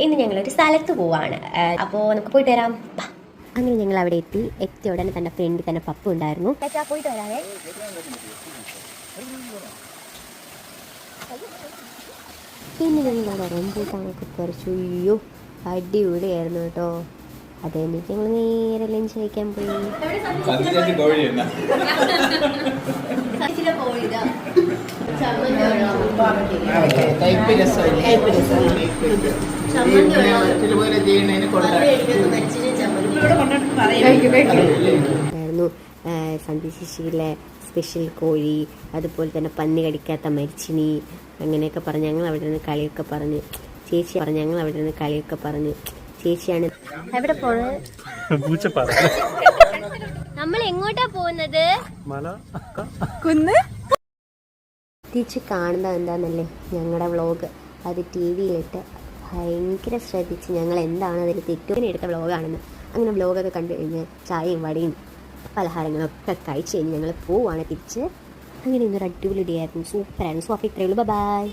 ഇന്ന് ഞങ്ങളൊരു സ്ഥലത്ത് പോവാണ്. അപ്പോൾ നമുക്ക് പോയിട്ട് വരാം. അങ്ങനെ ഞങ്ങൾ അവിടെ എത്തിയ ഉടനെ തന്നെ ഫ്രണ്ട് തന്നെ പപ്പു ഉണ്ടായിരുന്നു. പോയിട്ട് വരാവേ. പിന്നെ ഞങ്ങൾ റംബൂട്ടാനൊക്കെ പറിച്ചു. അയ്യോ അടിപൊളിയായിരുന്നു കേട്ടോ. അത് കഴിഞ്ഞിട്ട് ഞങ്ങൾ നേരെ ലഞ്ച് കഴിക്കാൻ പോയി. സന്ധ്യശിശിയിലെ സ്പെഷ്യൽ കോഴി, അതുപോലെ തന്നെ പന്നി കടിക്കാത്ത മരിച്ചിനി, അങ്ങനെയൊക്കെ പറഞ്ഞ് ഞങ്ങൾ അവിടെ നിന്ന് കളിയൊക്കെ പറഞ്ഞ് ചേച്ചിയാണ് എവിടെ പോണത്? നമ്മൾ എങ്ങോട്ടാ പോകുന്നത്? തിരിച്ച് കാണുന്നത് എന്താണെന്നല്ലേ, ഞങ്ങളുടെ വ്ളോഗ് അത് TV-യിലിട്ട് ഭയങ്കര ശ്രദ്ധിച്ച് ഞങ്ങൾ എന്താണ് അതിൽ തെറ്റുവിനെ എടുത്ത വ്ളോഗാണെന്ന്. അങ്ങനെ വ്ളോഗൊക്കെ കണ്ടു കഴിഞ്ഞ് ചായയും വടയും പലഹാരങ്ങളൊക്കെ കഴിച്ച് കഴിഞ്ഞ് ഞങ്ങൾ പോവുകയാണ് തിരിച്ച്. അങ്ങനെ ഇന്നൊരു അടിപൊളി ഡേ ആയിരുന്നു, സൂപ്പറായിരുന്നു. സോ അപ്പോൾ ഇത്രയേ ഉള്ളൂ. ബൈ.